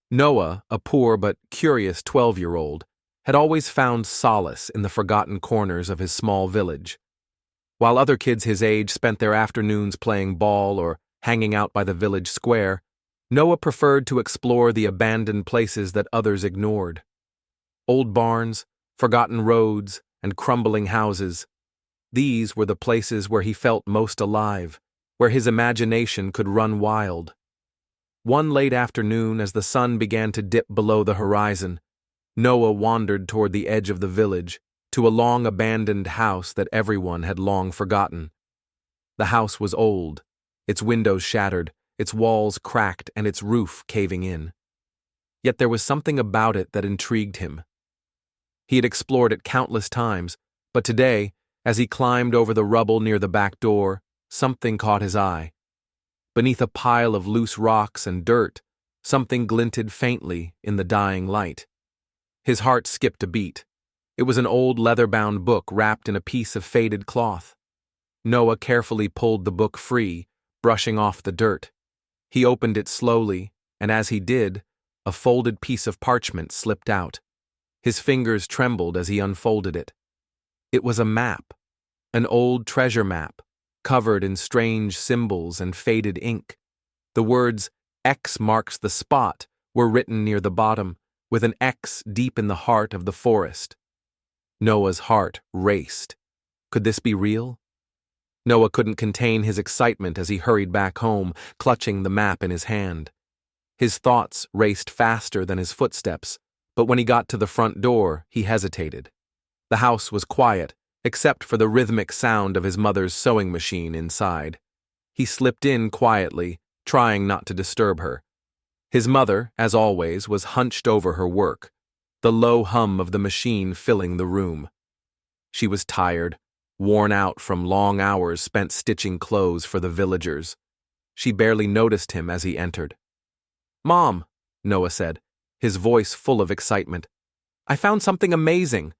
Noah, a poor but curious 12-year-old, had always found solace in the forgotten corners of his small village. While other kids his age spent their afternoons playing ball or hanging out by the village square, Noah preferred to explore the abandoned places that others ignored. Old barns, forgotten roads, and crumbling houses. These were the places where he felt most alive, where his imagination could run wild. One late afternoon, as the sun began to dip below the horizon, Noah wandered toward the edge of the village, to a long-abandoned house that everyone had long forgotten. The house was old, its windows shattered, its walls cracked, and its roof caving in. Yet there was something about it that intrigued him. He had explored it countless times, but today, as he climbed over the rubble near the back door, something caught his eye. Beneath a pile of loose rocks and dirt, something glinted faintly in the dying light. His heart skipped a beat. It was an old leather-bound book wrapped in a piece of faded cloth. Noah carefully pulled the book free, brushing off the dirt. He opened it slowly, and as he did, a folded piece of parchment slipped out. His fingers trembled as he unfolded it. It was a map, an old treasure map, covered in strange symbols and faded ink. The words, "X marks the spot," were written near the bottom, with an X deep in the heart of the forest. Noah's heart raced. Could this be real? Noah couldn't contain his excitement as he hurried back home, clutching the map in his hand. His thoughts raced faster than his footsteps, but when he got to the front door, he hesitated. The house was quiet, except for the rhythmic sound of his mother's sewing machine inside. He slipped in quietly, trying not to disturb her. His mother, as always, was hunched over her work, the low hum of the machine filling the room. She was tired, worn out from long hours spent stitching clothes for the villagers. She barely noticed him as he entered. "Mom," Noah said, his voice full of excitement, "I found something amazing.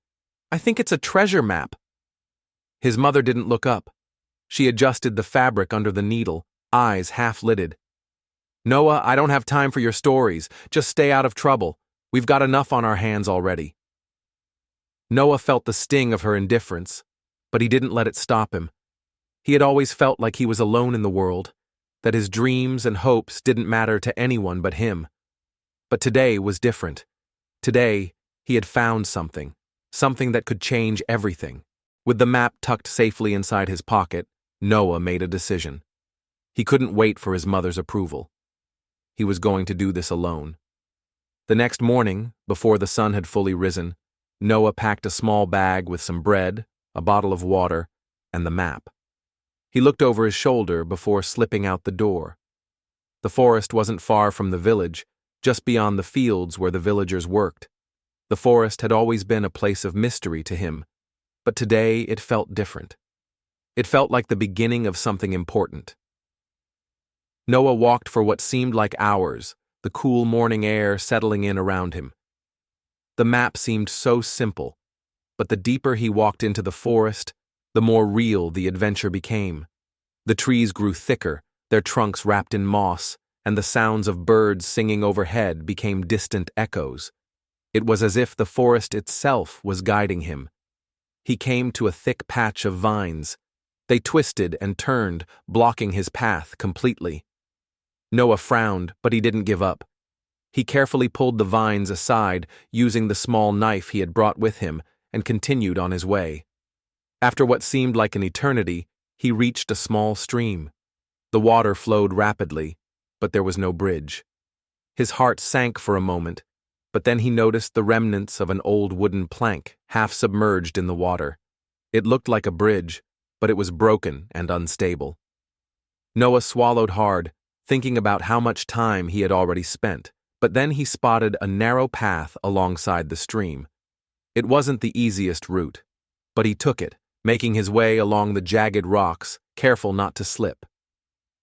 I think it's a treasure map." His mother didn't look up. She adjusted the fabric under the needle, eyes half-lidded. "Noah, I don't have time for your stories. Just stay out of trouble. We've got enough on our hands already." Noah felt the sting of her indifference, but he didn't let it stop him. He had always felt like he was alone in the world, that his dreams and hopes didn't matter to anyone but him. But today was different. Today, he had found something that could change everything. With the map tucked safely inside his pocket, Noah made a decision. He couldn't wait for his mother's approval. He was going to do this alone. The next morning, before the sun had fully risen, Noah packed a small bag with some bread, a bottle of water, and the map. He looked over his shoulder before slipping out the door. The forest wasn't far from the village, just beyond the fields where the villagers worked. The forest had always been a place of mystery to him, but today it felt different. It felt like the beginning of something important. Noah walked for what seemed like hours, the cool morning air settling in around him. The map seemed so simple, but the deeper he walked into the forest, the more real the adventure became. The trees grew thicker, their trunks wrapped in moss, and the sounds of birds singing overhead became distant echoes. It was as if the forest itself was guiding him. He came to a thick patch of vines. They twisted and turned, blocking his path completely. Noah frowned, but he didn't give up. He carefully pulled the vines aside, using the small knife he had brought with him, and continued on his way. After what seemed like an eternity, he reached a small stream. The water flowed rapidly, but there was no bridge. His heart sank for a moment, but then he noticed the remnants of an old wooden plank, half submerged in the water. It looked like a bridge, but it was broken and unstable. Noah swallowed hard, thinking about how much time he had already spent, but then he spotted a narrow path alongside the stream. It wasn't the easiest route, but he took it, making his way along the jagged rocks, careful not to slip.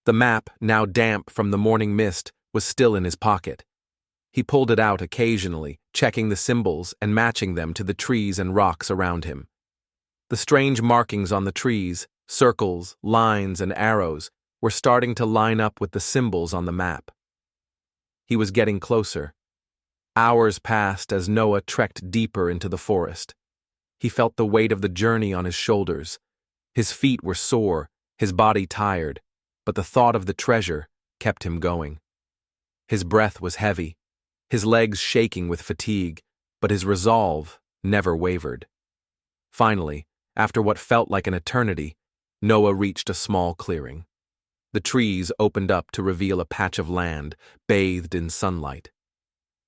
The map, now damp from the morning mist, was still in his pocket. He pulled it out occasionally, checking the symbols and matching them to the trees and rocks around him. The strange markings on the trees, circles, lines, and arrows, were starting to line up with the symbols on the map. He was getting closer. Hours passed as Noah trekked deeper into the forest. He felt the weight of the journey on his shoulders. His feet were sore, his body tired, but the thought of the treasure kept him going. His breath was heavy, his legs shaking with fatigue, but his resolve never wavered. Finally, after what felt like an eternity, Noah reached a small clearing. The trees opened up to reveal a patch of land bathed in sunlight.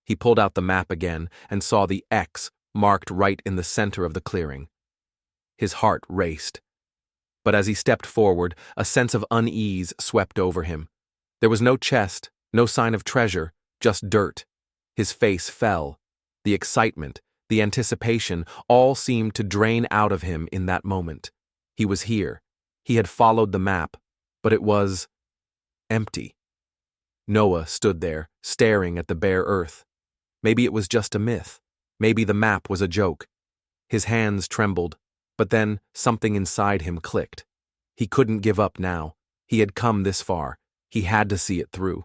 He pulled out the map again and saw the X marked right in the center of the clearing. His heart raced. But as he stepped forward, a sense of unease swept over him. There was no chest, no sign of treasure, just dirt. His face fell. The excitement, the anticipation, all seemed to drain out of him in that moment. He was here. He had followed the map, but it was empty. Noah stood there, staring at the bare earth. Maybe it was just a myth. Maybe the map was a joke. His hands trembled, but then something inside him clicked. He couldn't give up now. He had come this far. He had to see it through.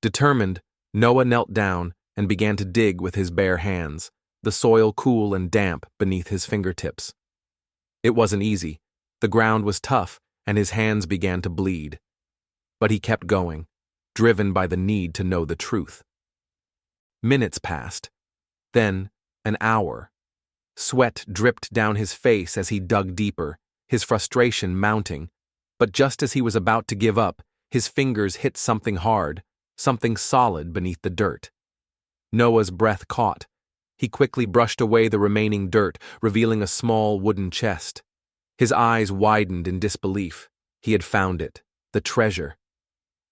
Determined, Noah knelt down and began to dig with his bare hands, the soil cool and damp beneath his fingertips. It wasn't easy. The ground was tough, and his hands began to bleed. But he kept going, driven by the need to know the truth. Minutes passed. Then, an hour. Sweat dripped down his face as he dug deeper, his frustration mounting. But just as he was about to give up, his fingers hit something hard, something solid beneath the dirt. Noah's breath caught. He quickly brushed away the remaining dirt, revealing a small wooden chest. His eyes widened in disbelief. He had found it, the treasure.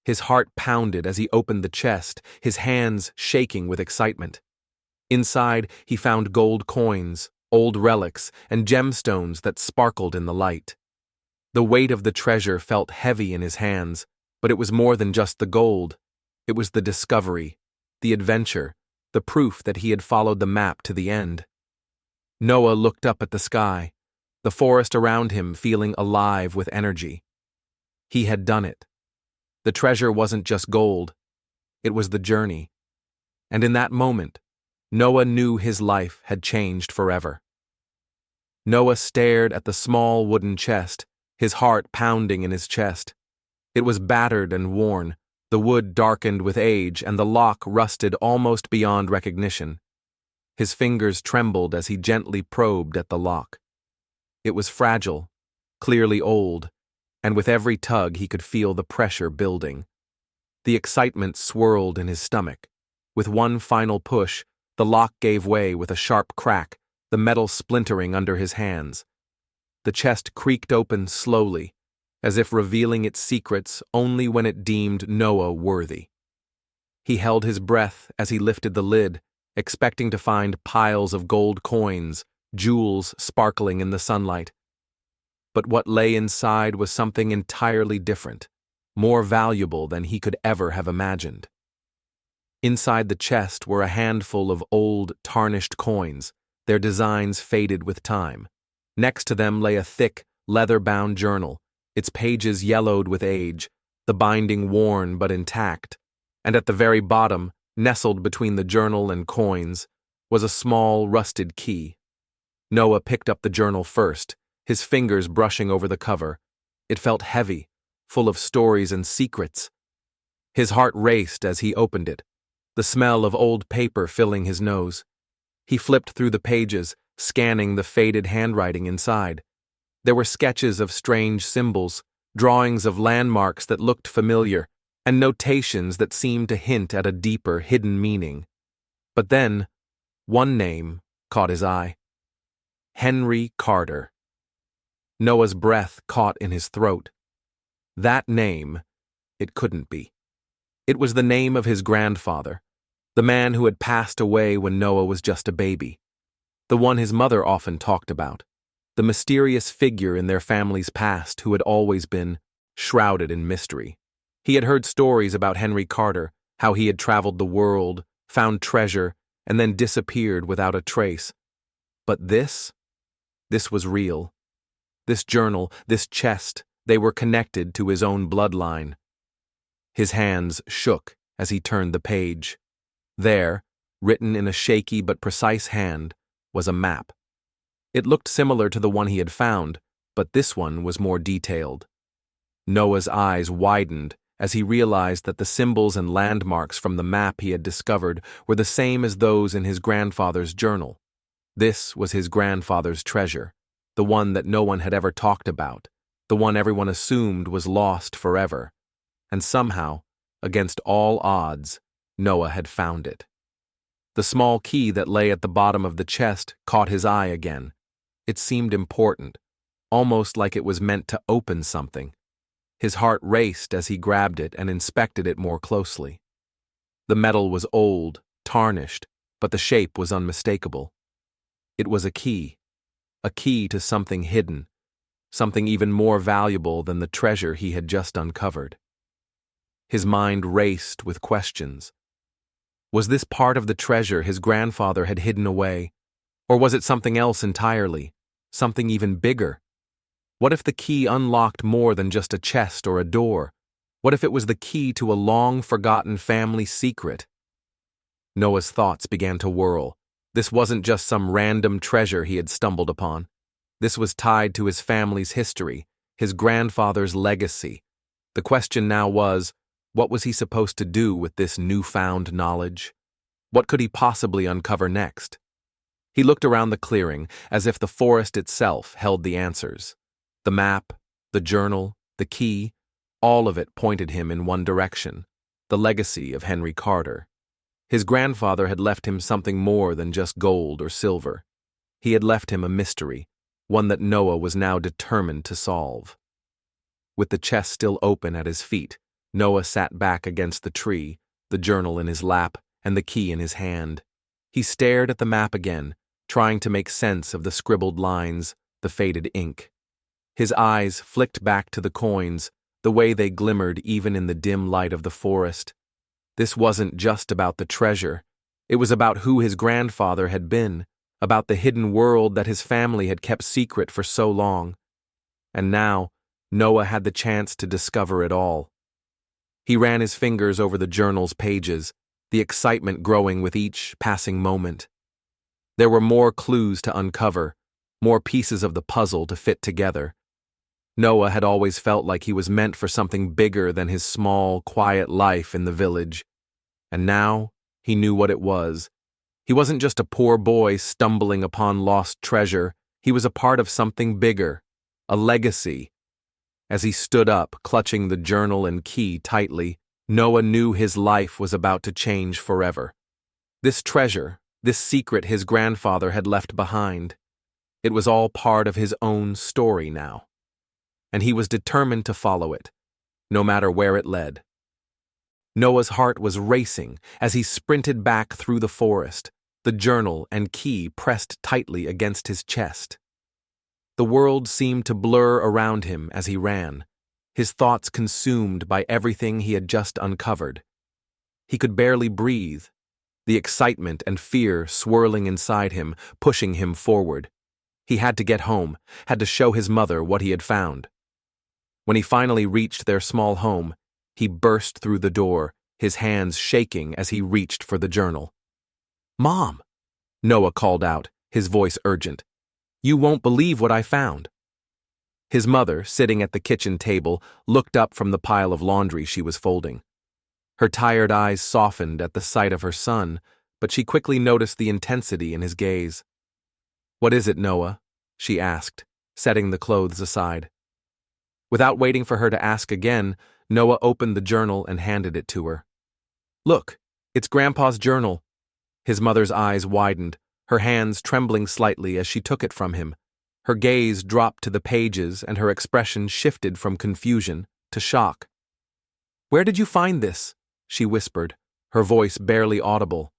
His heart pounded as he opened the chest, his hands shaking with excitement. Inside, he found gold coins, old relics, and gemstones that sparkled in the light. The weight of the treasure felt heavy in his hands, but it was more than just the gold. It was the discovery, the adventure, the proof that he had followed the map to the end. Noah looked up at the sky, the forest around him feeling alive with energy. He had done it. The treasure wasn't just gold, it was the journey. And in that moment, Noah knew his life had changed forever. Noah stared at the small wooden chest, his heart pounding in his chest. It was battered and worn, the wood darkened with age, and the lock rusted almost beyond recognition. His fingers trembled as he gently probed at the lock. It was fragile, clearly old, and with every tug he could feel the pressure building. The excitement swirled in his stomach. With one final push, the lock gave way with a sharp crack, the metal splintering under his hands. The chest creaked open slowly, as if revealing its secrets only when it deemed Noah worthy. He held his breath as he lifted the lid, expecting to find piles of gold coins, jewels sparkling in the sunlight. But what lay inside was something entirely different, more valuable than he could ever have imagined. Inside the chest were a handful of old, tarnished coins, their designs faded with time. Next to them lay a thick, leather-bound journal, its pages yellowed with age, the binding worn but intact, and at the very bottom, nestled between the journal and coins, was a small, rusted key. Noah picked up the journal first, his fingers brushing over the cover. It felt heavy, full of stories and secrets. His heart raced as he opened it, the smell of old paper filling his nose. He flipped through the pages, scanning the faded handwriting inside. There were sketches of strange symbols, drawings of landmarks that looked familiar, and notations that seemed to hint at a deeper, hidden meaning. But then, one name caught his eye. Henry Carter. Noah's breath caught in his throat. That name, it couldn't be. It was the name of his grandfather, the man who had passed away when Noah was just a baby, the one his mother often talked about, the mysterious figure in their family's past who had always been shrouded in mystery. He had heard stories about Henry Carter, how he had traveled the world, found treasure, and then disappeared without a trace. But this was real. This journal, this chest, they were connected to his own bloodline. His hands shook as he turned the page. There, written in a shaky but precise hand, was a map. It looked similar to the one he had found, but this one was more detailed. Noah's eyes widened as he realized that the symbols and landmarks from the map he had discovered were the same as those in his grandfather's journal. This was his grandfather's treasure, the one that no one had ever talked about, the one everyone assumed was lost forever. And somehow, against all odds, Noah had found it. The small key that lay at the bottom of the chest caught his eye again. It seemed important, almost like it was meant to open something. His heart raced as he grabbed it and inspected it more closely. The metal was old, tarnished, but the shape was unmistakable. It was a key to something hidden, something even more valuable than the treasure he had just uncovered. His mind raced with questions. Was this part of the treasure his grandfather had hidden away? Or was it something else entirely, something even bigger? What if the key unlocked more than just a chest or a door? What if it was the key to a long-forgotten family secret? Noah's thoughts began to whirl. This wasn't just some random treasure he had stumbled upon. This was tied to his family's history, his grandfather's legacy. The question now was, what was he supposed to do with this newfound knowledge? What could he possibly uncover next? He looked around the clearing as if the forest itself held the answers. The map, the journal, the key, all of it pointed him in one direction: the legacy of Henry Carter. His grandfather had left him something more than just gold or silver. He had left him a mystery, one that Noah was now determined to solve. With the chest still open at his feet, Noah sat back against the tree, the journal in his lap and the key in his hand. He stared at the map again, trying to make sense of the scribbled lines, the faded ink. His eyes flicked back to the coins, the way they glimmered even in the dim light of the forest. This wasn't just about the treasure. It was about who his grandfather had been, about the hidden world that his family had kept secret for so long. And now, Noah had the chance to discover it all. He ran his fingers over the journal's pages, the excitement growing with each passing moment. There were more clues to uncover, more pieces of the puzzle to fit together. Noah had always felt like he was meant for something bigger than his small, quiet life in the village. And now, he knew what it was. He wasn't just a poor boy stumbling upon lost treasure. He was a part of something bigger, a legacy. As he stood up, clutching the journal and key tightly, Noah knew his life was about to change forever. This treasure, this secret his grandfather had left behind, it was all part of his own story now. And he was determined to follow it, no matter where it led. Noah's heart was racing as he sprinted back through the forest, the journal and key pressed tightly against his chest. The world seemed to blur around him as he ran, his thoughts consumed by everything he had just uncovered. He could barely breathe, the excitement and fear swirling inside him, pushing him forward. He had to get home, had to show his mother what he had found. When he finally reached their small home, he burst through the door, his hands shaking as he reached for the journal. "Mom!" Noah called out, his voice urgent. "You won't believe what I found." His mother, sitting at the kitchen table, looked up from the pile of laundry she was folding. Her tired eyes softened at the sight of her son, but she quickly noticed the intensity in his gaze. "What is it, Noah?" she asked, setting the clothes aside. Without waiting for her to ask again, Noah opened the journal and handed it to her. "Look, it's Grandpa's journal." His mother's eyes widened, her hands trembling slightly as she took it from him. Her gaze dropped to the pages and her expression shifted from confusion to shock. "Where did you find this?" she whispered, her voice barely audible.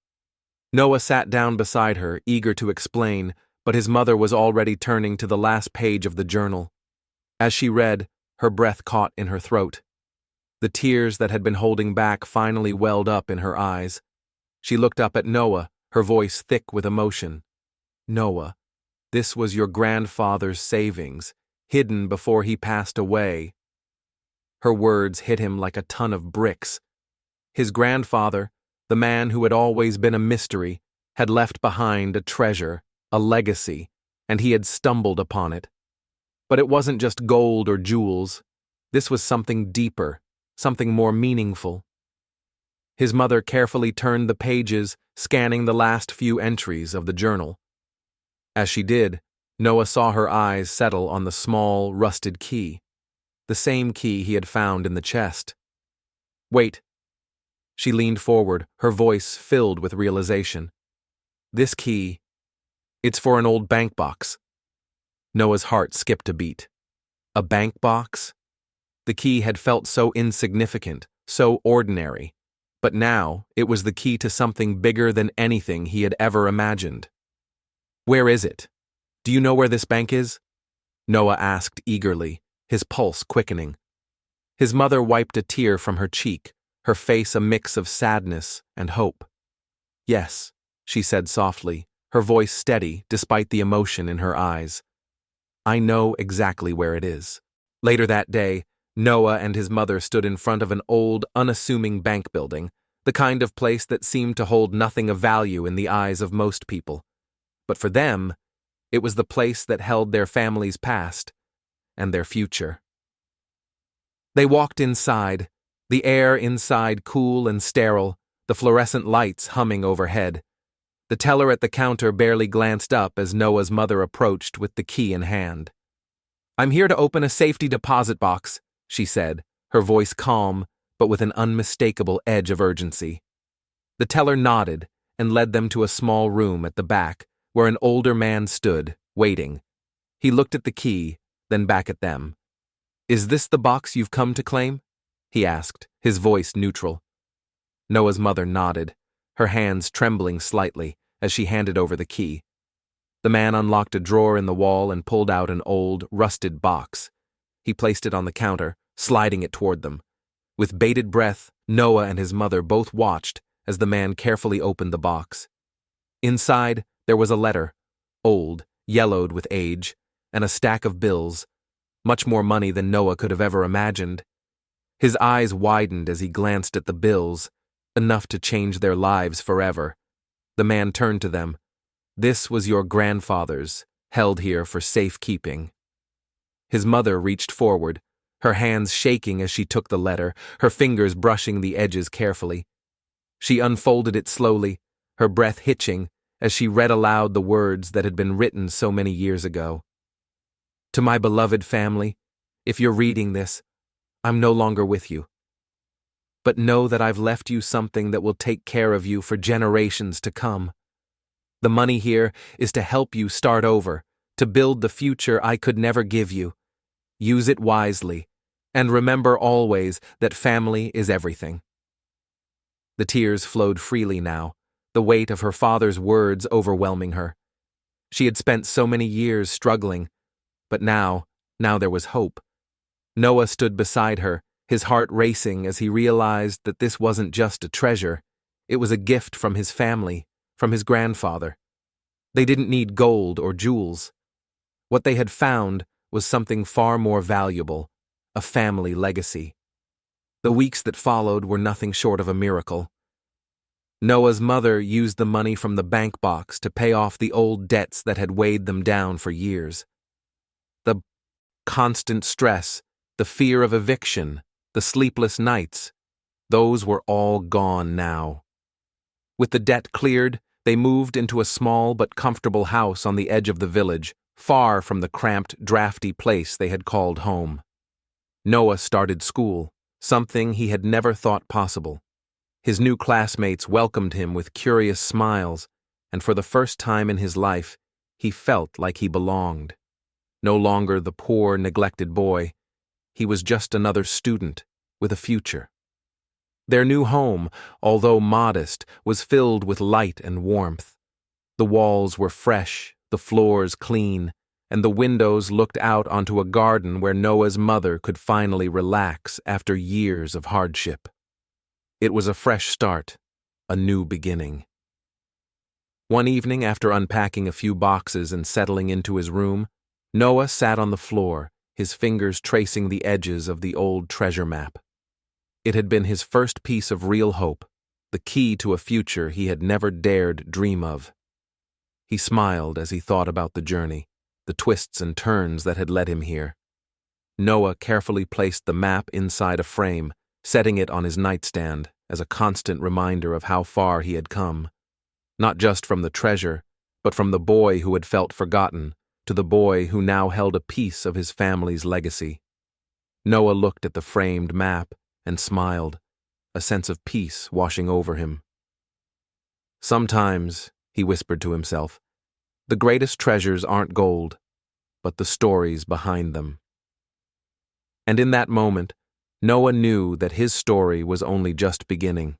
Noah sat down beside her, eager to explain, but his mother was already turning to the last page of the journal. As she read, her breath caught in her throat. The tears that had been holding back finally welled up in her eyes. She looked up at Noah, her voice thick with emotion. "Noah, this was your grandfather's savings, hidden before he passed away." Her words hit him like a ton of bricks. His grandfather, The man who had always been a mystery had left behind a treasure, a legacy, and he had stumbled upon it. But it wasn't just gold or jewels. This was something deeper, something more meaningful. His mother carefully turned the pages, scanning the last few entries of the journal. As she did, Noah saw her eyes settle on the small, rusted key, the same key he had found in the chest. "Wait." She leaned forward, her voice filled with realization. "This key, it's for an old bank box." Noah's heart skipped a beat. A bank box? The key had felt so insignificant, so ordinary, but now it was the key to something bigger than anything he had ever imagined. "Where is it? Do you know where this bank is?" Noah asked eagerly, his pulse quickening. His mother wiped a tear from her cheek, her face a mix of sadness and hope. "Yes," she said softly, her voice steady despite the emotion in her eyes. "I know exactly where it is." Later that day, Noah and his mother stood in front of an old, unassuming bank building, the kind of place that seemed to hold nothing of value in the eyes of most people. But for them, it was the place that held their family's past and their future. They walked inside, the air inside cool and sterile, the fluorescent lights humming overhead. The teller at the counter barely glanced up as Noah's mother approached with the key in hand. "I'm here to open a safety deposit box," she said, her voice calm but with an unmistakable edge of urgency. The teller nodded and led them to a small room at the back where an older man stood, waiting. He looked at the key, then back at them. "Is this the box you've come to claim?" he asked, his voice neutral. Noah's mother nodded, her hands trembling slightly as she handed over the key. The man unlocked a drawer in the wall and pulled out an old, rusted box. He placed it on the counter, sliding it toward them. With bated breath, Noah and his mother both watched as the man carefully opened the box. Inside, there was a letter, old, yellowed with age, and a stack of bills, much more money than Noah could have ever imagined. His eyes widened as he glanced at the bills, enough to change their lives forever. The man turned to them. "This was your grandfather's, held here for safekeeping." His mother reached forward, her hands shaking as she took the letter, her fingers brushing the edges carefully. She unfolded it slowly, her breath hitching as she read aloud the words that had been written so many years ago. "To my beloved family, if you're reading this, I'm no longer with you. But know that I've left you something that will take care of you for generations to come. The money here is to help you start over, to build the future I could never give you. Use it wisely, and remember always that family is everything." The tears flowed freely now, the weight of her father's words overwhelming her. She had spent so many years struggling, but now there was hope. Noah stood beside her, his heart racing as he realized that this wasn't just a treasure, it was a gift from his family, from his grandfather. They didn't need gold or jewels. What they had found was something far more valuable, a family legacy. The weeks that followed were nothing short of a miracle. Noah's mother used the money from the bank box to pay off the old debts that had weighed them down for years. The constant stress, the fear of eviction, the sleepless nights, those were all gone now. With the debt cleared, they moved into a small but comfortable house on the edge of the village, far from the cramped, drafty place they had called home. Noah started school, something he had never thought possible. His new classmates welcomed him with curious smiles, and for the first time in his life, he felt like he belonged. No longer the poor, neglected boy, he was just another student with a future. Their new home, although modest, was filled with light and warmth. The walls were fresh, the floors clean, and the windows looked out onto a garden where Noah's mother could finally relax after years of hardship. It was a fresh start, a new beginning. One evening, after unpacking a few boxes and settling into his room, Noah sat on the floor, his fingers tracing the edges of the old treasure map. It had been his first piece of real hope, the key to a future he had never dared dream of. He smiled as he thought about the journey, the twists and turns that had led him here. Noah carefully placed the map inside a frame, setting it on his nightstand as a constant reminder of how far he had come. Not just from the treasure, but from the boy who had felt forgotten to the boy who now held a piece of his family's legacy. Noah looked at the framed map and smiled, a sense of peace washing over him. Sometimes, he whispered to himself, the greatest treasures aren't gold, but the stories behind them. And in that moment, Noah knew that his story was only just beginning.